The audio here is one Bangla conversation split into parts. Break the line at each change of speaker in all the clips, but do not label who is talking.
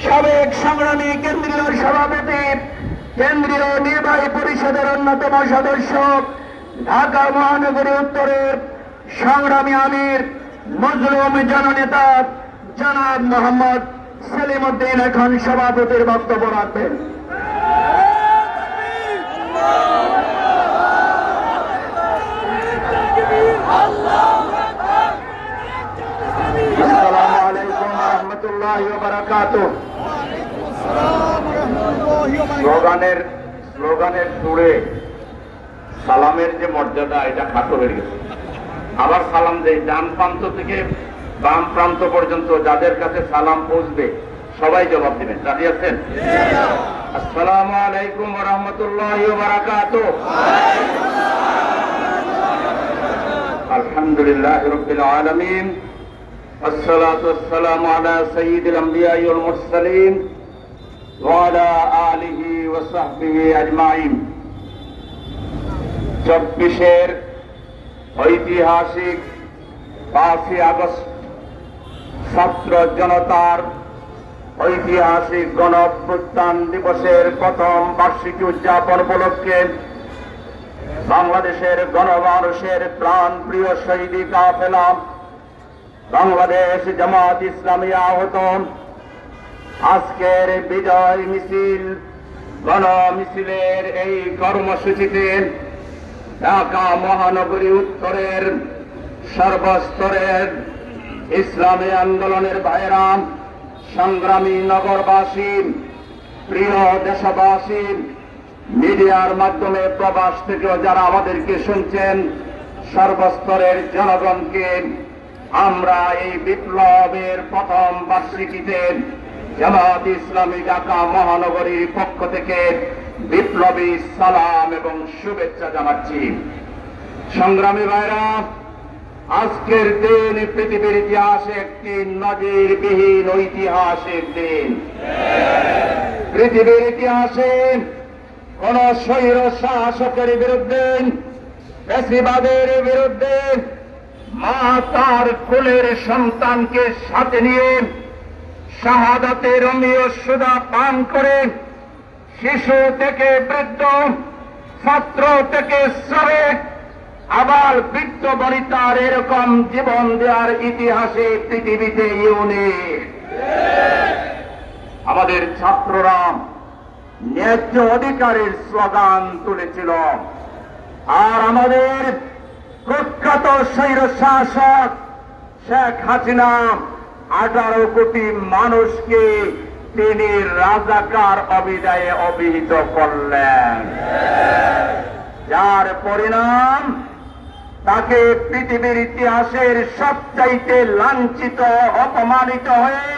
সাবেক সংগ্রামী কেন্দ্রীয় সভাপতি, কেন্দ্রীয় নির্বাহী পরিষদের অন্যতম সদস্য, ঢাকা মহানগরী উত্তরের সংগ্রামী আমির, মজলুম জননেতা জনাব মোহাম্মদ সেলিম উদ্দিন এখন সভাপতির বক্তব্য রাখবেন। আসসালামু আলাইকুম ওয়া রাহমাতুল্লাহি ওয়া বারাকাতুহু। স্লোগানের সুরে সালামের যে মর্যাদা, এটা খাটো হয়ে গেছে। আবার সালাম দেই, ডান প্রান্ত থেকে বাম প্রান্ত পর্যন্ত যাদের কাছে সালাম পৌঁছবে সবাই জবাব দিবেন। রাজি আছেন? আসসালামু আলাইকুম ওয়া রাহমাতুল্লাহি ওয়া বারাকাতুহু। আলহামদুলিল্লাহি রাব্বিল আলামিন, والصلاة والسلام على سيد الأنبياء والمرسلين وعلى آله وصحبه أجمعين। 24 ঐতিহাসিক 5 আগস্ট ছাত্র জনতার ঐতিহাসিক গণঅভ্যুত্থান দিবসের প্রথম বার্ষিকী উদযাপন উপলক্ষে বাংলাদেশের গণমানুষের প্রাণ প্রিয় শহীদ কাফেলা বাংলাদেশ জামাত ইসলামী আহ্বান আজকের বিজয় মিছিল গণ মিছিলের এই কর্মসূচিতে ঢাকা মহানগরী উত্তরের সর্বস্তরের ইসলামী আন্দোলনের ভাইরা, সংগ্রামী নগরবাসী, প্রিয় দেশবাসী, মিডিয়ার মাধ্যমে প্রবাস থেকেও যারা আমাদেরকে শুনছেন, সর্বস্তরের জনগণকে আমরা এই বিপ্লবের প্রথম বার্ষিকীতে জামাত ইসলামী ঢাকা মহানগরীর পক্ষ থেকে বিপ্লবী সালাম এবং শুভেচ্ছা জানাচ্ছি। সংগ্রামী ভাইরা, আজকের দিন পৃথিবীর ইতিহাসে একটি নজিরবিহীন ঐতিহাসিক দিন। পৃথিবীর ইতিহাসে কোন স্বৈর শাসকের বিরুদ্ধে, ফ্যাসিবাদের বিরুদ্ধে মা তার কোলের সন্তানকে সাথে নিয়ে শাহাদাতের অমীয় সুধা পান করে শিশু থেকে বৃদ্ধ, ছাত্র থেকে শ্রমিক, আবার বৃদ্ধ বনিতার এরকম জীবন দেওয়ার ইতিহাসে পৃথিবীতে ইউনিক। আমাদের ছাত্ররা ন্যায্য অধিকারের স্লোগান তুলেছিল, আর আমাদের প্রখ্যাত স্বৈর শাসক শেখ হাসিনা 18 কোটি মানুষকে তিনি রাজাকার অভিযায়ে অভিহিত করলেন, যার পরিণাম তাকে পৃথিবীর ইতিহাসের সবচাইতে লাঞ্ছিত অপমানিত হয়ে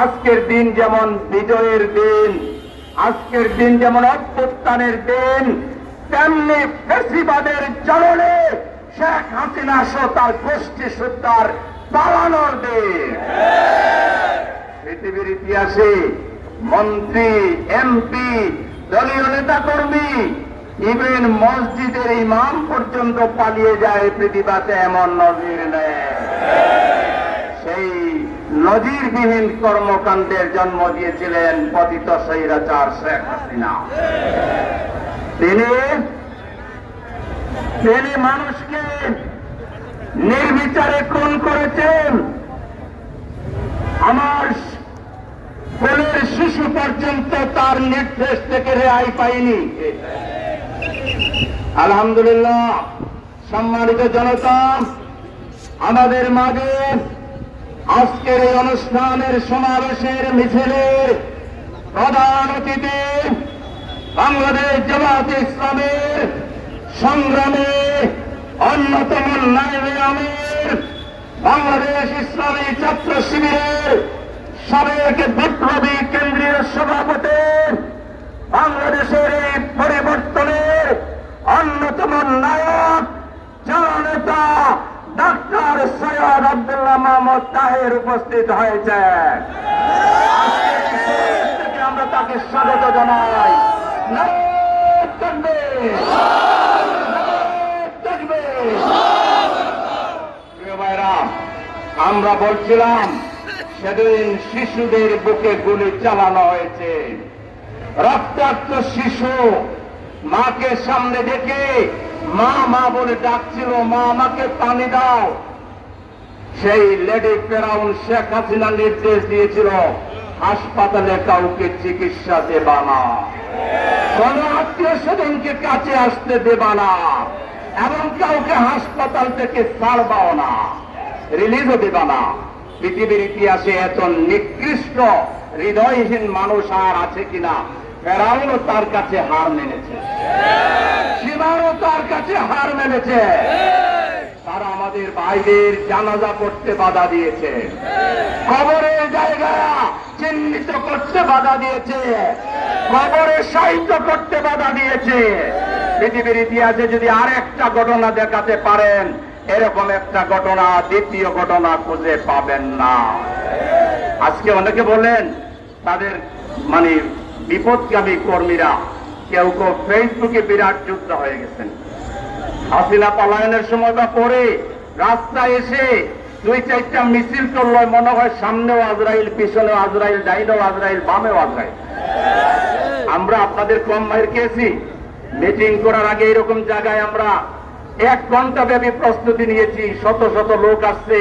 আজকের দিন যেমন বিজয়ের দিন, আজকের দিন যেমন অভ্যুত্থানের দিন, তেমনি ফ্যাসিবাদের জ্বলনে শেখ হাসিনা সহ তার গোষ্ঠী সুদ্ধার পালানোর দিন। পৃথিবীর ইতিহাসে মন্ত্রী, এমপি, দলীয় নেতা কর্মী, ইভেন মসজিদের ইমাম পর্যন্ত পালিয়ে যায় পৃথিবীতে, এমন নজির নেই। সেই নজিরবিহীন কর্মকাণ্ডের জন্ম দিয়েছিলেন পতিত স্বৈরাচার শেখ হাসিনা। তিনি মানুষকে নির্বিচারে খুন করেছেন। আমার কোলের শিশু পর্যন্ত তার নির্দেশ থেকে রেহাই পায়নি। আলহামদুলিল্লাহ, সম্মানিত জনতা, আমাদের মাঝে আজকের এই অনুষ্ঠানের সমাবেশের মিছিলের প্রধান অতিথি বাংলাদেশ জামাত ইসলামের সংগ্রামে অন্যতম নায়েবে আমির, বাংলাদেশ ইসলামী ছাত্র শিবিরের সাবেক বিপ্লবী কেন্দ্রীয় সভাপতি, বাংলাদেশের এই পরিবর্তনের অন্যতম নায়ক জননেতা ডাক্তার সৈয়দ আব্দুল্লাহ মাহমুদ তাহের উপস্থিত হয়েছেন। আমরা তাকে স্বাগত জানাই। প্রিয় ভাইরা, আমরা বলছিলাম সেদিন শিশুদের বুকে গুলি চালানো হয়েছে। রক্তাক্ত শিশু মাকে সামনে দেখে মা মা বলে ডাকছিল, মা আমাকে পানি দাও। সেই লেডি ফেরাউন শেখ হাসিনা নির্দেশ দিয়েছিল, হাসপাতালে কাউকে চিকিৎসা দেবা না, কোন আত্মীয় স্বজনকে কাছে আসতে দেবা না, এবং কাউকে হাসপাতাল থেকে ছাড়বাও না, রিলিজও দেবা না। পৃথিবীর ইতিহাসে এত নিকৃষ্ট হৃদয়হীন মানুষ আর আছে কিনা? ফেরাউনও তার কাছে হার মেনেছে, সীমারও তার কাছে হার মেনেছে। তারা আমাদের ভাইদের জানাজা করতে বাধা দিয়েছে, কবরের জায়গা চিহ্নিত করতে বাধা দিয়েছে, কবরে সাহিত্য করতে বাধা দিয়েছে। পৃথিবীর ইতিহাসে যদি আর একটা ঘটনা দেখাতে পারেন, এরকম একটা ঘটনা দ্বিতীয় ঘটনা খুঁজে পাবেন না। আজকে অনেকে বলেন তাদের মানে বিপদগামী কর্মীরা কেউ কেউ ফেসবুকে বিরাট যুদ্ধ হয়ে গেছেন। হাসিনা পলায়নের সময় বা পরে রাস্তায় এসে 2-4টা মিছিল করলো, মনে হয় সামনেও আজরাইল, পিছনেও আজরাইল, ডাইনেও আজরাইল, বামেও আজরাইল। আমরা আপনাদের কম মাইর খেয়েছি। মিটিং করার আগে এরকম জায়গায় আমরা 1 ঘন্টা ব্যাপী প্রস্তুতি নিয়েছি। শত শত লোক আসছে,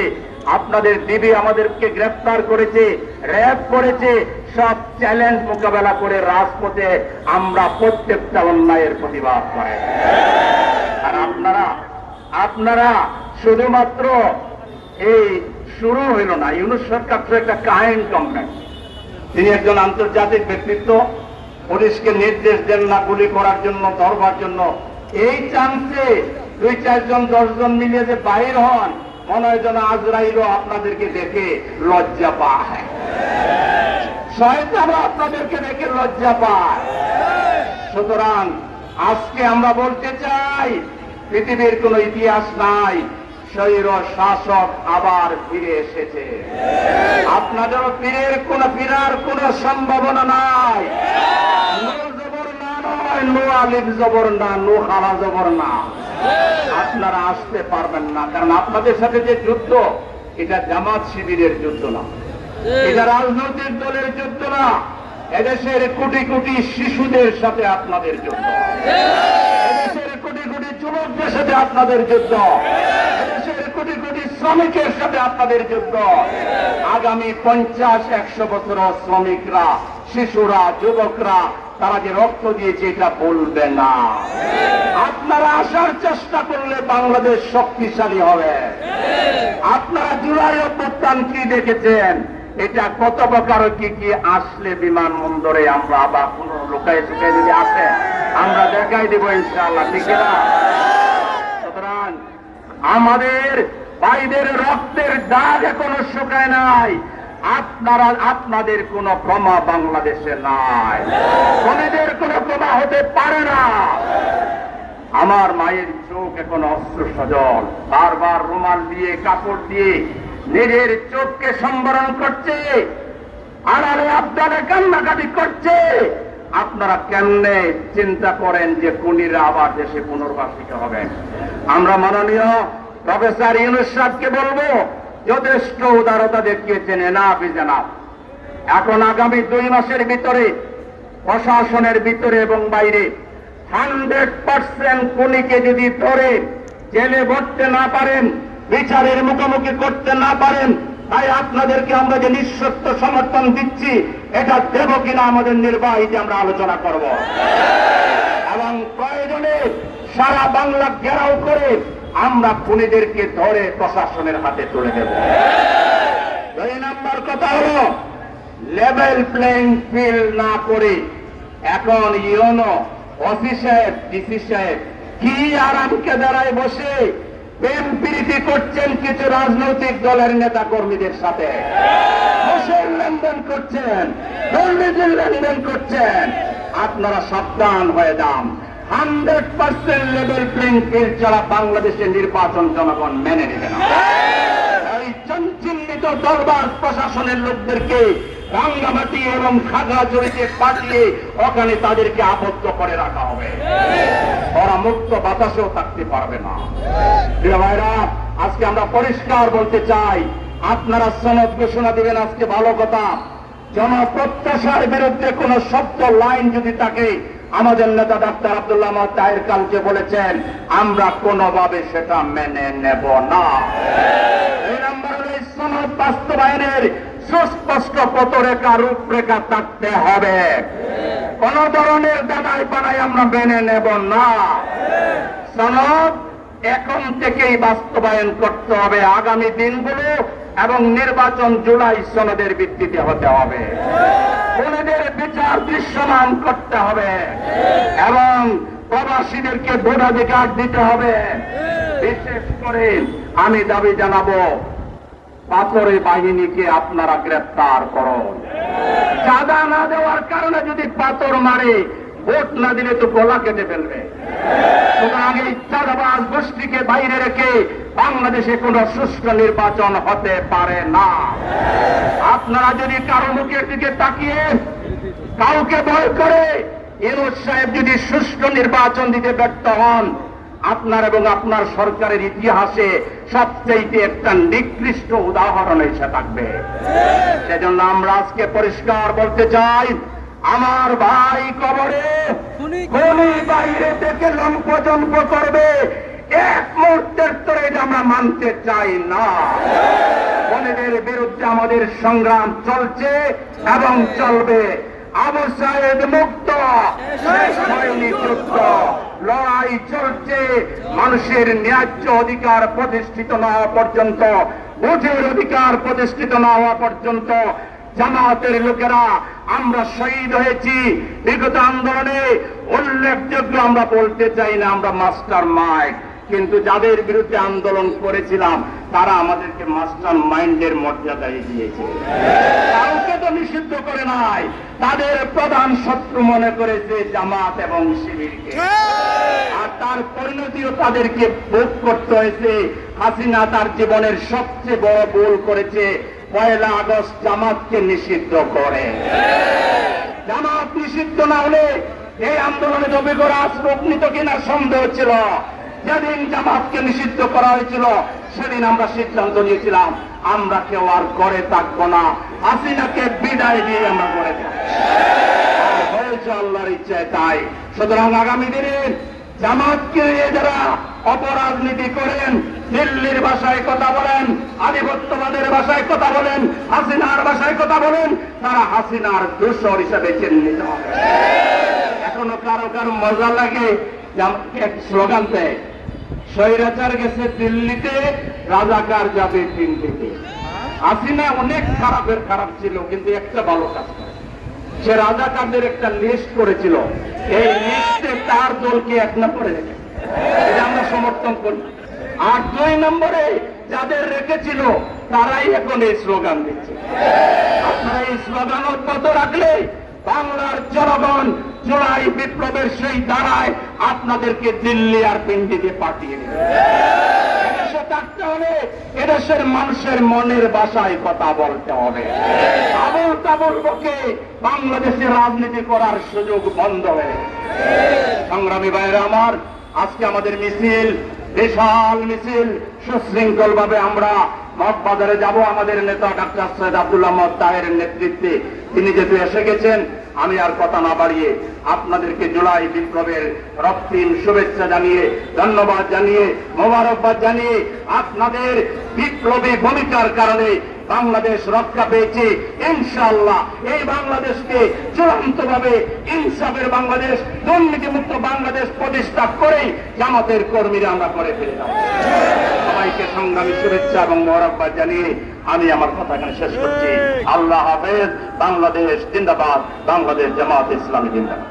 আপনাদের ডিবি আমাদেরকে গ্রেফতার করেছে, র্যাব করেছে, সব চ্যালেঞ্জ মোকাবেলা করে রাজপথে আমরা প্রত্যেকটা অন্যায়ের প্রতিবাদ করে। আর আপনারা শুধুমাত্র এই শুরু হইল না, ইউনূস সরকার তো একটা কাহিনী গভর্নমেন্ট, তিনি একজন আন্তর্জাতিক ব্যক্তিত্ব, পুলিশকে নির্দেশ দেন না গুলি করার জন্য, ধরবার জন্য। এই চান্সে 2-4 জন 10 জন মিলিয়ে যে বাহির হন, মনে হয় যেন আজরাইলও আপনাদেরকে দেখে লজ্জা পায়, শয়তানও আপনাদেরকে দেখে লজ্জা পায়। সুতরাং আজকে আমরা বলতে চাই, পৃথিবীর কোন ইতিহাস নাই, স্বৈর শাসক আবার ফিরে এসেছে। আপনাদেরও ফেরার কোন সম্ভাবনা নাই। নো জবর না নয়, নো আলিফ জবর না, নো খালা জবর না, আপনারা আসতে পারবেন না। কারণ আপনাদের সাথে যে যুদ্ধ, এটা জামাত শিবিরের যুদ্ধ না, এটা রাজনৈতিক দলের যুদ্ধ না, এদেশের কোটি কোটি শিশুদের সাথে আপনাদের যুদ্ধ, এদেশের কোটি কোটি যুবকদের সাথে আপনাদের যুদ্ধ, এদেশের কোটি কোটি শ্রমিকের সাথে আপনাদের যুদ্ধ। আগামী 50-100 বছর শ্রমিকরা, শিশুরা, যুবকরা তারা যে রক্ত দিয়েছে এটা বলবে না। আপনারা আসার চেষ্টা করলে বাংলাদেশ শক্তিশালী হবে। আপনারা জুলাই অভ্যুত্থান কি দেখেছেন, এটা কত প্রকার কি কি আসলে বিমানবন্দরে আমরা আবার কোন লোকায় শুকায় যদি আসে আমরা দেখাই দেবো ইনশাআল্লাহ, ঠিক না? সুতরাং আমাদের ভাইদের রক্তের দাগ এখনো শুকায় নাই। আপনাদের কোন প্রমা বাংলাদেশে নাই, খুনিদের কোন প্রমা হতে পারে না। আমার মায়ের চোখ এখন অস্ত্র সজল, বারবার রুমাল দিয়ে কাপড় দিয়ে নিজের চোখকে সম্বরণ করছে, আড়ালে আপনারা কান্নাকাটি করছে। আপনারা কেমনে চিন্তা করেন যে খুনিরা আবার দেশে পুনর্বাসিত হবেন? আমরা মাননীয় প্রফেসর ইউনূস সাহেবকে বলবো, যথেষ্ট উদারতা দেখিয়েছেন, এনাফ ইজ এনাফ। এখন আগামী 2 মাসের ভিতরে প্রশাসনের ভিতরে এবং বাইরে 100% খুনিকে যদি ধরে জেলে ভরতে না পারেন, বিচারের মুখোমুখি করতে না পারেন, তাই আপনাদেরকে আমরা যে নিঃশর্ত সমর্থন দিচ্ছি, এটা দেব কিনা আমাদের নির্বাহীতে আমরা আলোচনা করব, এবং প্রয়োজনে সারা বাংলা ঘেরাও করে আমরা খুনিদেরকে ধরে প্রশাসনের হাতে তুলে দেব। 2 নম্বর কথা হলো, লেভেল প্লেইং ফিল্ড না করে এখন ইউনো, ওসি সাহেব, ডিসি সাহেব কি আরামকে দাঁড়ায় বসে প্রেম প্রীতি করছেন কিছু রাজনৈতিক দলের নেতা কর্মীদের সাথে, ঘুষের লেনদেন করছেন, দুর্নীতির লেনদেন করছেন। আপনারা সাবধান হয়ে যান। 100% লেভেল প্লেইং ফিল্ড ছাড়া বাংলাদেশের নির্বাচন জনগণ মেনে নেবে না। এই চঞ্চিল্লিত দরবার প্রশাসনের লোকদেরকে রাঙ্গামাটি এবং খাগড়াছড়িতে পাঠিয়ে ওখানে তাদেরকে আবদ্ধ করে রাখা হবে, ওরা মুক্ত বাতাসেও থাকতে পারবে না। প্রিয় ভাইরা, আজকে আমরা পরিষ্কার বলতে চাই, আপনারা সনদ ঘোষণা দিবেন, আজকে ভালো কথা। জনপ্রত্যাশার বিরুদ্ধে কোন শব্দ লাইন যদি থাকে, আমাদের নেতা ডাক্তার আব্দুল্লাহ মাহমুদ তাহের কালকে বলেছেন, আমরা কোনোভাবে সেটা মেনে নেব না। এই নাম্বার হল এই সনদ বাস্তবায়নের সুস্পষ্ট পথরেখা, রূপরেখা থাকতে হবে। কোন ধরনের দাদাই পাড়াই আমরা মেনে নেব না। সনদ এখন থেকেই বাস্তবায়ন করতে হবে। আগামী দিনগুলো এবং নির্বাচন জুলাই সনদের ভিত্তিতে হতে হবে। খুনিদের বিচার দৃশ্যমান করতে হবে এবং প্রবাসীদেরকে ভোটাধিকার দিতে হবে। বিশেষ করে আমি দাবি জানাবো, পাথরে বাহিনীকে আপনারা গ্রেফতার করুন। চাঁদা না দেওয়ার কারণে যদি পাথর মারে, ভোট না দিলে তো গলা কেটে ফেলবে। সুতরাং এই চাঁদাবাজ গোষ্ঠীকে বাইরে রেখে বাংলাদেশে কোন সুষ্ঠু নির্বাচন হতে পারে না। আপনারা যদি কারো মুখের দিকে তাকিয়ে কাউকে ভয় করে ইউনূস সাহেব যদি সুষ্ঠু নির্বাচন দিতে ব্যর্থ হন, আপনার এবং আপনার সরকারের ইতিহাসে সবচেয়ে একটা নিকৃষ্ট উদাহরণ এসে থাকবে। সেজন্য আমরা আজকে পরিষ্কার বলতে চাই, আমার ভাই কবরে খুনি বাইরে থেকে লম্পজম্প করবে, এক মুহূর্তের তোরে আমরা মানতে চাই না। খুনিদের বিরুদ্ধে আমাদের সংগ্রাম চলছে এবং চলবে। আবু সাইদ মুক্ত, শেষ হয়নি যুদ্ধ, লড়াই চলছে। মানুষের ন্যায্য অধিকার প্রতিষ্ঠিত না হওয়া পর্যন্ত, ভোটের অধিকার প্রতিষ্ঠিত না হওয়া পর্যন্ত জামাতের লোকেরা আমরা শহীদ হয়েছি বিগত আন্দোলনে। উল্লেখযোগ্য আমরা বলতে চাই না আমরা মাস্টার মাইন্ড, কিন্তু যাদের বিরুদ্ধে আন্দোলন করেছিলাম তারা আমাদেরকে মাস্টার মাইন্ডের মর্যাদায় দিয়েছে। কাউকে তো নিষিদ্ধ করে নাই, তাদের প্রধান শত্রু মনে করেছে জামাত এবং শিবিরকে। আর তার পরিণতিও তাদেরকে ভোগ করতে হয়েছে। হাসিনা তার জীবনের সবচেয়ে বড় ভুল করেছে, 1 আগস্ট জামাতকে নিষিদ্ধ করে। জামাত নিষিদ্ধ না হলে এই আন্দোলনে অভিজ্ঞ রাজরূপ নিত কিনা সন্দেহ ছিল। যেদিন জামাতকে নিষিদ্ধ করা হয়েছিল সেদিন আমরা সিদ্ধান্ত নিয়েছিলাম, আমরা কেউ আর করে থাকবো না, হাসিনাকে বিদায় দিয়ে আমরা করে দেব। হয়েছে আল্লাহর ইচ্ছায় তাই। সুতরাং আগামী দিনে জামাতকে যারা অপরাজনীতি করেন, দিল্লির ভাষায় কথা বলেন, আধিপত্যবাদের ভাষায় কথা বলেন, হাসিনার ভাষায় কথা বলেন, তারা হাসিনার দোষর হিসেবে চিহ্নিত হবে। এখনো কারো কারো মজা লাগে, এক স্লোগান দেয়, স্বৈরাচার গেছে দিল্লিতে, রাজাকার যাবে দিল্লিতে। হাসিনা অনেক খারাপের খারাপ ছিল, কিন্তু একটা ভালো কাজ করে, সে রাজাকারদের একটা লিস্ট করেছিল। এই লিস্টে তার দলকে 1 নম্বরে রেখে, এটা আমরা সমর্থন করি। আর 2 নম্বরে যাদের রেখেছিল তারাই এখন এই স্লোগান দিচ্ছে। আপনারা এই স্লোগান অব্যাহত রাখলে বাংলার জনগণ জুলাই বিপ্লবের সেই ধারায় আপনাদেরকে দিল্লি আর পিন্ডিতে পাঠিয়ে দেবে। এদেশে থাকতে হলে এদেশের মানুষের মনের ভাষায় কথা বলতে হবে। আবুল তাবুল বকে বাংলাদেশে রাজনীতি করার সুযোগ বন্ধ হয়ে। সংগ্রামী ভাইয়েরা আমার, আজকে আমাদের মিছিল, বিশাল মিছিল, সুশৃঙ্খল ভাবে আমরা মগবাজারে যাব। আমাদের নেতা ডাক্তার সৈয়দ আব্দুল্লাহ মাহমুদ তাহেরের নেতৃত্বে তিনি যেহেতু এসে গেছেন, আমি আর কথা না বাড়িয়ে আপনাদেরকে জুলাই বিপ্লবের রক্তিম শুভেচ্ছা জানিয়ে, ধন্যবাদ জানিয়ে, মোবারকবাদ জানিয়ে, আপনাদের বিপ্লবী ভূমিকার কারণে বাংলাদেশ রক্ষা পেয়েছে। ইনশাআল্লাহ এই বাংলাদেশকে চূড়ান্তভাবে ইনসাফের বাংলাদেশ, দুর্নীতিমুক্ত বাংলাদেশ প্রতিষ্ঠা করেই জামাতের কর্মীরা আমরা করে ফেলে যাব। সবাইকে সংগ্রামী শুভেচ্ছা এবং মোবারকবাদ জানিয়ে আমি আমার কথা এখানে শেষ করছি। আল্লাহ হাফেজ। বাংলাদেশ জিন্দাবাদ। বাংলাদেশ জামাত ইসলামী জিন্দাবাদ।